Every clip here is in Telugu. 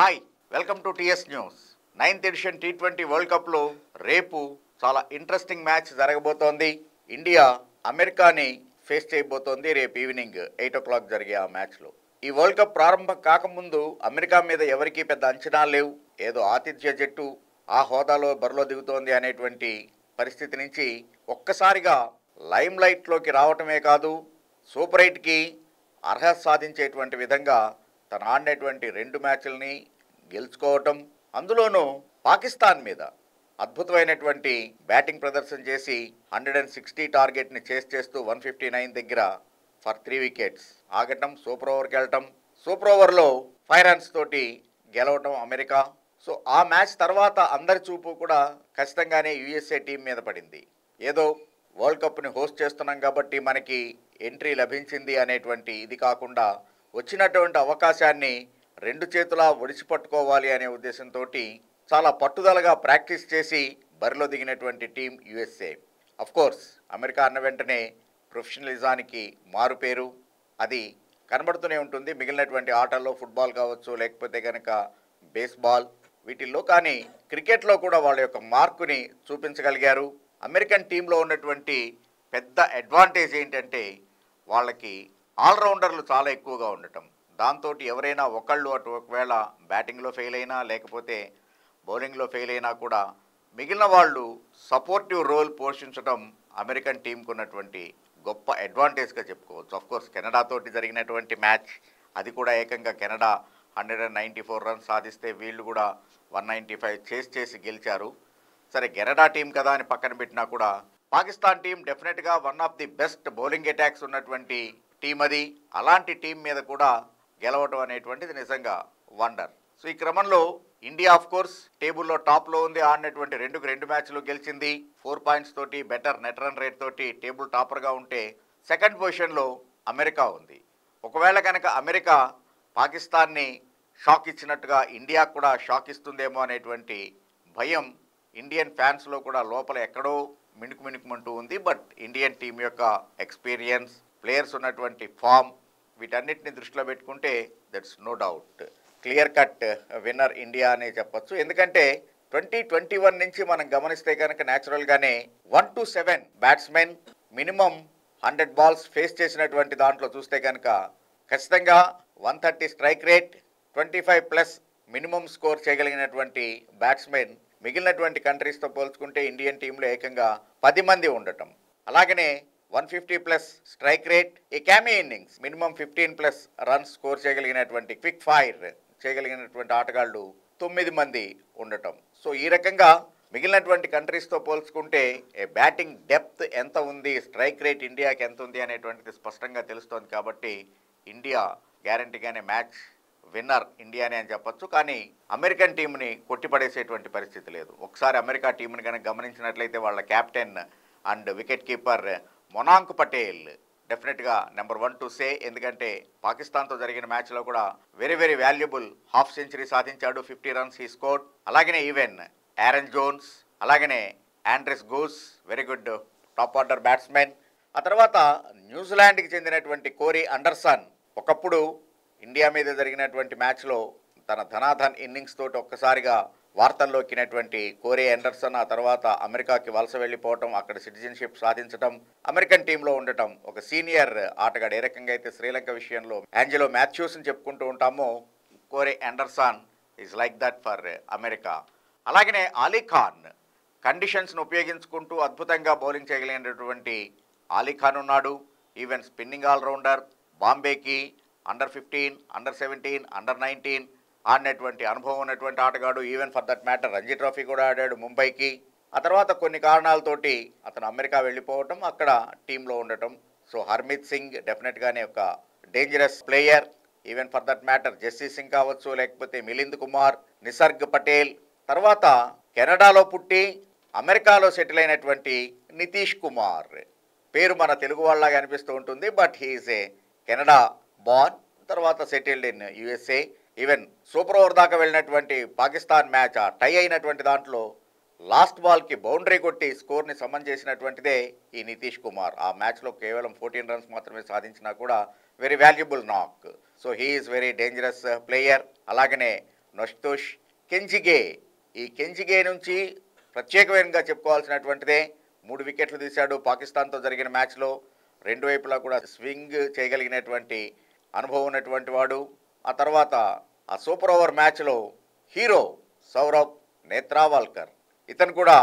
Hi welcome to TS news. 9th edition T20 world కప్లో రేపు చాలా ఇంట్రెస్టింగ్ మ్యాచ్ జరగబోతోంది. ఇండియా అమెరికాని ఫేస్ చేయబోతోంది రేపు ఈవినింగ్ 8 o'clock జరిగే ఆ మ్యాచ్లో. ఈ వరల్డ్ కప్ ప్రారంభం కాకముందు అమెరికా మీద ఎవరికీ పెద్ద అంచనాలు లేవు. ఏదో ఆతిథ్య జట్టు ఆ హోదాలో బరిలో దిగుతోంది అనేటువంటి పరిస్థితి నుంచి ఒక్కసారిగా లైమ్ లైట్లోకి రావటమే కాదు, సూపర్ 8కి అర్హత సాధించేటువంటి విధంగా తను ఆడినటువంటి 2 మ్యాచ్ల్ని గెలుచుకోవటం, అందులోనూ పాకిస్తాన్ మీద అద్భుతమైనటువంటి బ్యాటింగ్ ప్రదర్శన చేసి 160 టార్గెట్ని చేస్తూ 159 దగ్గర ఫర్ 3 వికెట్స్ ఆగటం, సూపర్ ఓవర్కి వెళ్ళటం, సూపర్ ఓవర్లో 5 runs తోటి గెలవటం అమెరికా. సో ఆ మ్యాచ్ తర్వాత అందరి చూపు కూడా ఖచ్చితంగానే యుఎస్ఏ టీం మీద పడింది. ఏదో వరల్డ్ కప్ని హోస్ట్ చేస్తున్నాం కాబట్టి మనకి ఎంట్రీ లభించింది అనేటువంటి ఇది కాకుండా వచ్చినటువంటి అవకాశాన్ని 2 చేతులా ఒడిసి పట్టుకోవాలి అనే ఉద్దేశంతో చాలా పట్టుదలగా ప్రాక్టీస్ చేసి బరిలో దిగినటువంటి టీం యుఎస్ఏ. కోర్స్ అమెరికా అన్న వెంటనే ప్రొఫెషనలిజానికి మారుపేరు, అది కనబడుతూనే ఉంటుంది మిగిలినటువంటి ఆటల్లో, ఫుట్బాల్ కావచ్చు లేకపోతే కనుక బేస్బాల్ వీటిల్లో. కానీ క్రికెట్లో కూడా వాళ్ళ యొక్క మార్కుని చూపించగలిగారు. అమెరికన్ టీంలో ఉన్నటువంటి పెద్ద అడ్వాంటేజ్ ఏంటంటే వాళ్ళకి ఆల్రౌండర్లు చాలా ఎక్కువగా ఉండటం. దాంతో ఎవరైనా ఒకళ్ళు అటు ఒకవేళ బ్యాటింగ్లో ఫెయిల్ అయినా లేకపోతే బౌలింగ్లో ఫెయిల్ అయినా కూడా మిగిలిన వాళ్ళు సపోర్టివ్ రోల్ పోషించడం అమెరికన్ టీంకు ఉన్నటువంటి గొప్ప అడ్వాంటేజ్గా చెప్పుకోవచ్చు. కోర్స్ కెనడాతోటి జరిగినటువంటి మ్యాచ్, అది కూడా ఏకంగా కెనడా 194 runs సాధిస్తే వీళ్ళు కూడా 195 చేసి గెలిచారు. సరే, కెనడా టీం కదా అని పక్కన పెట్టినా కూడా పాకిస్తాన్ టీం డెఫినెట్గా one of the best bowling attacks ఉన్నటువంటి టీం అది. అలాంటి టీం మీద కూడా గెలవటం అనేటువంటిది నిజంగా వండర్. సో ఈ క్రమంలో ఇండియా కోర్స్ టేబుల్లో టాప్లో ఉంది. ఆడినటువంటి 2 మ్యాచ్లు గెలిచింది. 4 points తోటి, బెటర్ నెట్ రన్ రేట్ తోటి టేబుల్ టాపర్గా ఉంటే సెకండ్ పొజిషన్లో అమెరికా ఉంది. ఒకవేళ కనుక అమెరికా పాకిస్తాన్ని షాక్ ఇచ్చినట్టుగా ఇండియా కూడా షాక్ ఇస్తుందేమో అనేటువంటి భయం ఇండియన్ ఫ్యాన్స్లో కూడా లోపల ఎక్కడో మిణుకుమంటూ ఉంది. బట్ ఇండియన్ టీం యొక్క ఎక్స్పీరియన్స్, ప్లేయర్స్ ఉన్నటువంటి ఫామ్, వీటన్నిటిని దృష్టిలో పెట్టుకుంటే that's no doubt clear cut winner India అనే చెప్పచ్చు. ఎందుకంటే 2021 నుంచి మనం గమనిస్తే కనుక న్యాచురల్గానే 1 to 7 batsmen minimum 100 balls face చేసినటువంటి దాంట్లో చూస్తే కనుక ఖచ్చితంగా 130 స్ట్రైక్ రేట్, 25+ మినిమం స్కోర్ చేయగలిగినటువంటి బ్యాట్స్మెన్ మిగిలినటువంటి కంట్రీస్తో పోల్చుకుంటే ఇండియన్ టీంలో ఏకంగా 10 మంది ఉండటం. అలాగనే 150+ స్ట్రైక్ రేట్, ఏ క్యామీ ఇన్నింగ్స్ మినిమం 15+ రన్స్ స్కోర్ చేయగలిగినటువంటి, క్విక్ ఫైర్ చేయగలిగినటువంటి ఆటగాళ్ళు 9 మంది ఉండటం. సో ఈ రకంగా మిగిలినటువంటి కంట్రీస్తో పోల్చుకుంటే బ్యాటింగ్ డెప్త్ ఎంత ఉంది, స్ట్రైక్ రేట్ ఇండియాకి ఎంత ఉంది అనేటువంటిది స్పష్టంగా తెలుస్తోంది. కాబట్టి ఇండియా గ్యారంటీగానే మ్యాచ్ విన్నర్ ఇండియానే అని చెప్పొచ్చు. కానీ అమెరికన్ టీంని కొట్టిపడేసేటువంటి పరిస్థితి లేదు. ఒకసారి అమెరికా టీంని కనుక గమనించినట్లయితే వాళ్ళ captain and wicket keeper Monank Patel డెఫినెట్గా నెంబర్ 1 to సే. ఎందుకంటే పాకిస్తాన్తో జరిగిన మ్యాచ్లో కూడా వెరీ వాల్యుబుల్ హాఫ్ సెంచరీ సాధించాడు, 50 runs హీ స్కోర్డ్. అలాగనే ఈవెన్ ఆరన్ జోన్స్, అలాగనే Andres goose, very good top order batsmen. ఆ తర్వాత న్యూజిలాండ్కి చెందినటువంటి కోరీ అండర్సన్ ఒకప్పుడు ఇండియా మీద జరిగినటువంటి మ్యాచ్లో తన ధనాధన్ ఇన్నింగ్స్ తోటి ఒక్కసారిగా వార్తల్లోకినటువంటి కోరీ అండర్సన్ ఆ తర్వాత అమెరికాకి వలస వెళ్ళిపోవటం, అక్కడ సిటిజన్షిప్ సాధించడం, అమెరికన్ టీంలో ఉండటం. ఒక సీనియర్ ఆటగాడు. ఏ రకంగా అయితే శ్రీలంక విషయంలో యాంజెలో మాథ్యూస్ని చెప్పుకుంటూ ఉంటామో, కోరీ Anderson is like that for America. అలాగనే అలీ ఖాన్ కండిషన్స్ను ఉపయోగించుకుంటూ అద్భుతంగా బౌలింగ్ చేయగలిగినటువంటి అలీ ఖాన్ ఉన్నాడు. ఈవెన్ స్పిన్నింగ్ ఆల్రౌండర్, బాంబేకి అండర్ 15, అండర్ 17, అండర్ 19 ఆడినటువంటి అనుభవం ఉన్నటువంటి ఆటగాడు. Even for that matter Ranji trophy కూడా ఆడాడు ముంబైకి. ఆ తర్వాత కొన్ని కారణాలతోటి అతను అమెరికా వెళ్ళిపోవటం, అక్కడ టీంలో ఉండటం. సో హర్మిత్ సింగ్ డెఫినెట్గానే ఒక dangerous player. Even for that matter Jessy Singh కావచ్చు, లేకపోతే మిలింద్ కుమార్, నిసర్గ్ పటేల్. తర్వాత కెనడాలో పుట్టి అమెరికాలో సెటిల్ అయినటువంటి నితీష్ కుమార్ పేరు మన తెలుగు వాళ్ళలాగా అనిపిస్తూ ఉంటుంది. But he's a Canada born, తర్వాత settled in USA. Even super over దాకా వెళ్ళినటువంటి పాకిస్తాన్ మ్యాచ్, ఆ టై అయినటువంటి దాంట్లో లాస్ట్ బాల్కి బౌండరీ కొట్టి స్కోర్ని సమన్ చేసినటువంటిదే ఈ నితీష్ కుమార్. ఆ మ్యాచ్లో కేవలం 14 runs మాత్రమే సాధించినా కూడా వెరీ వాల్యుబుల్ నాక్. So he is very dangerous player. అలాగనే నొస్తోష్ కెంజిగే. ఈ కెంజిగే నుంచి ప్రత్యేకమైనగా చెప్పుకోవాల్సినటువంటిదే. 3 వికెట్లు తీశాడు పాకిస్తాన్తో జరిగిన మ్యాచ్లో. రెండు వైపులా కూడా స్వింగ్ చేయగలిగినటువంటి అనుభవం ఉన్నటువంటి వాడు. ఆ తర్వాత ఆ సూపర్ ఓవర్ మ్యాచ్లో హీరో సౌరవ్ నేత్రావాల్కర్, ఇతను కూడా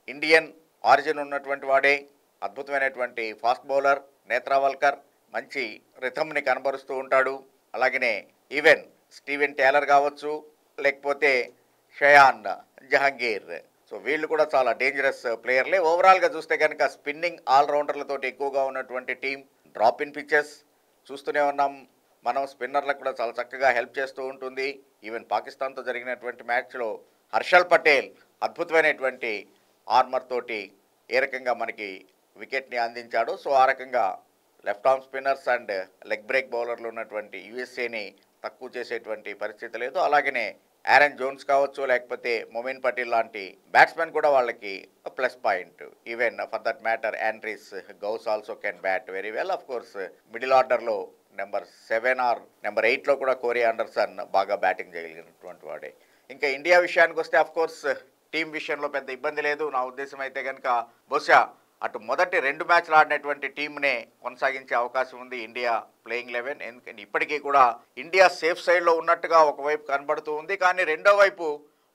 ఇండియన్ ఆరిజిన్ ఉన్నటువంటి వాడే. అద్భుతమైనటువంటి ఫాస్ట్ బౌలర్ నేత్రావాల్కర్. మంచి రిథమ్ని కనబరుస్తూ ఉంటాడు. అలాగనే ఈవెన్ స్టీవెన్ టేలర్ కావచ్చు, లేకపోతే షయాన్ జహాంగీర్. సో వీళ్ళు కూడా చాలా డేంజరస్ ప్లేయర్లే. ఓవరాల్గా చూస్తే కనుక స్పిన్నింగ్ ఆల్రౌండర్లతో ఎక్కువగా ఉన్నటువంటి టీం. డ్రాప్ ఇన్ పిచ్చెస్ చూస్తూనే ఉన్నాం మనం. స్పిన్నర్లకు కూడా చాలా చక్కగా హెల్ప్ చేస్తూ ఉంటుంది. ఈవెన్ పాకిస్తాన్తో జరిగినటువంటి మ్యాచ్లో హర్షల్ పటేల్ అద్భుతమైనటువంటి ఆర్మర్ తోటి ఏ రకంగా మనకి వికెట్ని అందించాడు. సో ఆ రకంగా left arm spinners and leg break బౌలర్లు ఉన్నటువంటి యుఎస్ఏని తక్కువ చేసేటువంటి పరిస్థితి లేదు. అలాగనే ఆరన్ జోన్స్ కావచ్చు, లేకపోతే మొమిన్ పటేల్ లాంటి బ్యాట్స్మెన్ కూడా వాళ్ళకి plus point. Even for that matter Andries Gous also can bat very well. Of course middle ఆర్డర్లో నెంబర్ 7 ఆర్ నెంబర్ 8లో కూడా కోరీ ఆండర్సన్ బాగా బ్యాటింగ్ చేయగలిగినటువంటి వాడే. ఇంకా ఇండియా విషయానికి వస్తే అఫ్ కోర్స్ టీం విషయంలో పెద్ద ఇబ్బంది లేదు. నా ఉద్దేశం అయితే కనుక బహుశా అటు మొదటి 2 మ్యాచ్లు ఆడినటువంటి టీంనే కొనసాగించే అవకాశం ఉంది ఇండియా ప్లేయింగ్ 11. ఎందుకంటే ఇప్పటికీ కూడా ఇండియా సేఫ్ సైడ్లో ఉన్నట్టుగా ఒకవైపు కనబడుతూ ఉంది. కానీ రెండో వైపు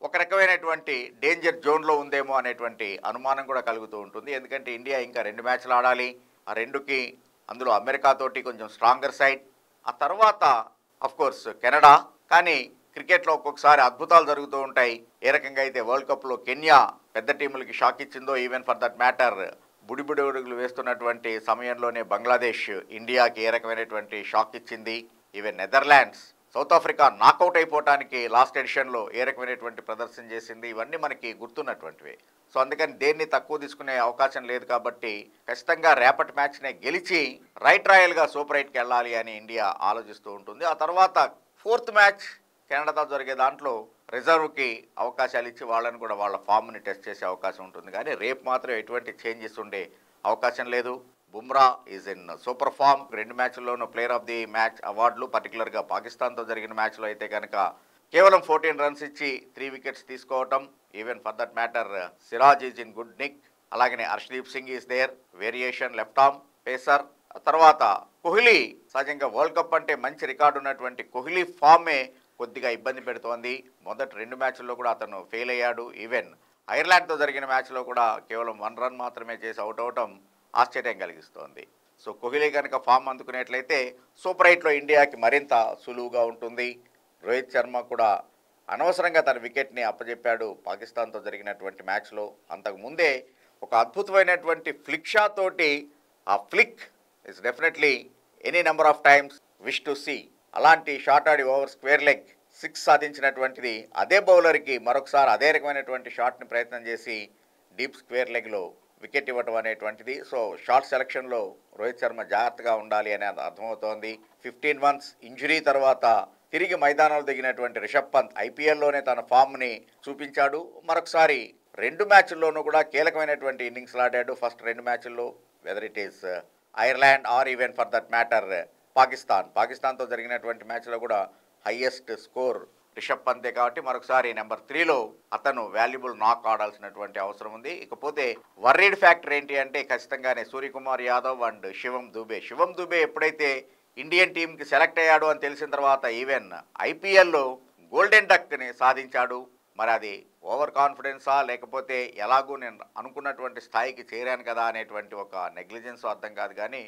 ఒక రకమైనటువంటి డేంజర్ జోన్లో ఉందేమో అనేటువంటి అనుమానం కూడా కలుగుతూ ఉంటుంది. ఎందుకంటే ఇండియా ఇంకా 2 మ్యాచ్లు ఆడాలి. ఆ 2కి అందులో అమెరికాతోటి కొంచెం స్ట్రాంగర్ సైడ్, ఆ తర్వాత అఫ్కోర్స్ కెనడా. కానీ క్రికెట్లో ఒక్కొక్కసారి అద్భుతాలు జరుగుతూ ఉంటాయి. ఏ రకంగా అయితే వరల్డ్ కప్లో కెన్యా పెద్ద టీములకి షాక్ ఇచ్చిందో, ఈవెన్ ఫర్ దట్ మ్యాటర్ బుడిబుడి అడుగులు వేస్తున్నటువంటి సమయంలోనే బంగ్లాదేశ్ ఇండియాకి ఏ రకమైనటువంటి షాక్ ఇచ్చింది. Even Netherlands South Africa knockout అయిపోవటానికి లాస్ట్ ఎడిషన్లో ఏ రకమైనటువంటి ప్రదర్శన చేసింది. ఇవన్నీ మనకి గుర్తున్నటువంటివి. సో అందుకని దేన్ని తక్కువ తీసుకునే అవకాశం లేదు. కాబట్టి ఖచ్చితంగా రేపటి మ్యాచ్నే గెలిచి రైట్ రాయల్గా సూపర్ 8కి వెళ్ళాలి అని ఇండియా ఆలోచిస్తూ ఉంటుంది. ఆ తర్వాత 4th మ్యాచ్ కెనడాతో జరిగే దాంట్లో రిజర్వ్కి అవకాశాలు ఇచ్చి వాళ్ళని కూడా వాళ్ళ ఫామ్ని టెస్ట్ చేసే అవకాశం ఉంటుంది. కానీ రేపు మాత్రం ఎటువంటి చేంజెస్ ఉండే అవకాశం లేదు. Bumrah is in super form. 2 మ్యాచ్ల్లోనూ ప్లేయర్ ఆఫ్ ది మ్యాచ్ అవార్డులు. పర్టికులర్గా పాకిస్తాన్తో జరిగిన మ్యాచ్లో అయితే కనుక కేవలం 14 రన్స్ ఇచ్చి 3 వికెట్స్ తీసుకోవటం. Even for that matter Siraj is in good nick. అలాగనే Harshdeep Singh is there, variation left arm pacer. తర్వాత కోహ్లీ సహజంగా వరల్డ్ కప్ అంటే మంచి రికార్డు ఉన్నటువంటి కోహ్లీ ఫామే కొద్దిగా ఇబ్బంది పెడుతోంది. మొదటి 2 మ్యాచ్ల్లో కూడా అతను ఫెయిల్ అయ్యాడు. ఈవెన్ ఐర్లాండ్తో జరిగిన మ్యాచ్లో కూడా కేవలం 1 రన్ మాత్రమే చేసి అవుట్ అవటం ఆశ్చర్యం కలిగిస్తోంది. సో కోహ్లీ కనుక ఫామ్ అందుకునేట్లయితే సూపర్ 8లో ఇండియాకి మరింత సులువుగా ఉంటుంది. రోహిత్ శర్మ కూడా అనవసరంగా తన వికెట్ని అప్పజెప్పాడు పాకిస్తాన్తో జరిగినటువంటి మ్యాచ్లో. అంతకుముందే ఒక అద్భుతమైనటువంటి ఫ్లిక్ షాట్ తోటి, ఆ flick is definitely any number of times wish to see. అలాంటి షాట్ ఆడి ఓవర్ స్క్వేర్ లెగ్ 6 సాధించినటువంటిది. అదే బౌలర్కి మరొకసారి అదే రకమైనటువంటి షాట్ని ప్రయత్నం చేసి డీప్ స్క్వేర్ లెగ్లో వికెట్ ఇవ్వటం అనేటువంటిది. సో షార్ట్ సెలక్షన్లో రోహిత్ శర్మ జాగ్రత్తగా ఉండాలి అనేది అర్థమవుతోంది. 15 months ఇంజురీ తర్వాత తిరిగి మైదానంలో దిగినటువంటి రిషబ్ పంత్ ఐపీఎల్లోనే తన ఫామ్ని చూపించాడు. మరొకసారి 2 మ్యాచ్ల్లోనూ కూడా కీలకమైనటువంటి ఇన్నింగ్స్ ఆడాడు. ఫస్ట్ 2 మ్యాచ్ల్లో whether it is Ireland or even for that matter పాకిస్తాన్తో జరిగినటువంటి మ్యాచ్లో కూడా హైయెస్ట్ స్కోర్ రిషబ్ పంతే. కాబట్టి మరొకసారి నెంబర్ 3లో అతను వాల్యుబుల్ నాక్ ఆడాల్సినటువంటి అవసరం ఉంది. ఇకపోతే వర్రీడ్ ఫ్యాక్టర్ ఏంటి అంటే ఖచ్చితంగానే సూర్యకుమార్ యాదవ్ అండ్ శివం దుబే ఎప్పుడైతే ఇండియన్ టీంకి సెలెక్ట్ అయ్యాడు అని తెలిసిన తర్వాత ఈవెన్ ఐపీఎల్లో గోల్డెన్ డక్ని సాధించాడు. మరి అది ఓవర్ కాన్ఫిడెన్సా, లేకపోతే ఎలాగూ నేను అనుకున్నటువంటి స్థాయికి చేరాను కదా అనేటువంటి ఒక నెగ్లిజెన్స్ అర్థం కాదు. కానీ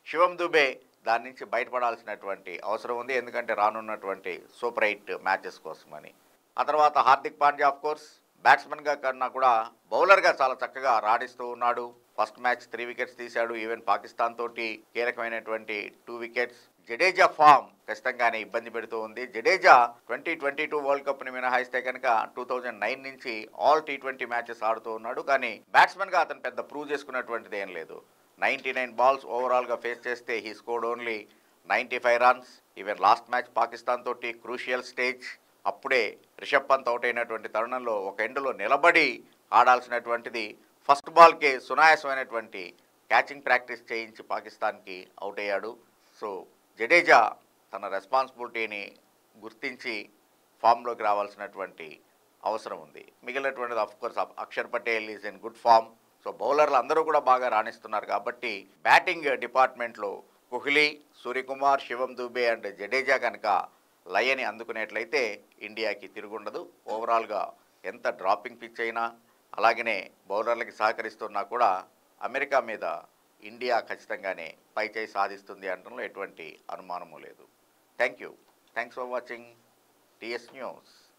శివం దుబే దాని నుంచి బయటపడాల్సినటువంటి అవసరం ఉంది. ఎందుకంటే రానున్నటువంటి సూపర్ 8 మ్యాచెస్ కోసమని. ఆ తర్వాత హార్దిక్ పాండ్యా ఆఫ్ కోర్స్ బ్యాట్స్మెన్గా కన్నా కూడా బౌలర్గా చాలా చక్కగా రాణిస్తూ ఉన్నాడు. ఫస్ట్ మ్యాచ్ 3 వికెట్స్ తీశాడు. ఈవెన్ పాకిస్తాన్ తోటి కీలకమైనటువంటి 2 వికెట్స్. జడేజా ఫామ్ ఖచ్చితంగానే ఇబ్బంది పెడుతూ ఉంది. జడేజా 2022 వరల్డ్ కప్ని మినహాయిస్తే కనుక 2009 నుంచి ఆల్ T20 మ్యాచెస్ ఆడుతూ ఉన్నాడు. కానీ బ్యాట్స్మెన్గా అతను పెద్ద ప్రూవ్ చేసుకున్నటువంటిది ఏం లేదు. 99 balls ఓవరాల్గా ఫేస్ చేస్తే he scored only 95 runs. Even last match Pakistan తోటి క్రూషియల్ స్టేజ్, అప్పుడే రిషబ్ పంత్ అవుట్ అయినటువంటి తరుణంలో ఒక ఎండ్లో నిలబడి ఆడాల్సినటువంటిది ఫస్ట్ బాల్కే సునాయాసమైనటువంటి క్యాచింగ్ ప్రాక్టీస్ చేయించి పాకిస్తాన్కి అవుట్ అయ్యాడు. సో జడేజా తన రెస్పాన్సిబిలిటీని గుర్తించి ఫామ్లోకి రావాల్సినటువంటి అవసరం ఉంది. మిగిలినటువంటిది course Axar Patel is in good form. So బౌలర్లు అందరూ కూడా బాగా రాణిస్తున్నారు కాబట్టి బ్యాటింగ్ డిపార్ట్మెంట్లో కోహ్లీ, సూర్యకుమార్, శివం దూబే అండ్ జడేజా కనుక లయని అందుకునేట్లయితే ఇండియాకి తిరుగుండదు. ఓవరాల్గా ఎంత డ్రాపింగ్ పిచ్ అయినా అలాగనే బౌలర్లకి సహకరిస్తున్నా కూడా అమెరికా మీద ఇండియా ఖచ్చితంగానే పైచేయి సాధిస్తుంది అనడంలో ఎటువంటి అనుమానము లేదు. Thank you. Thanks for watching TS news.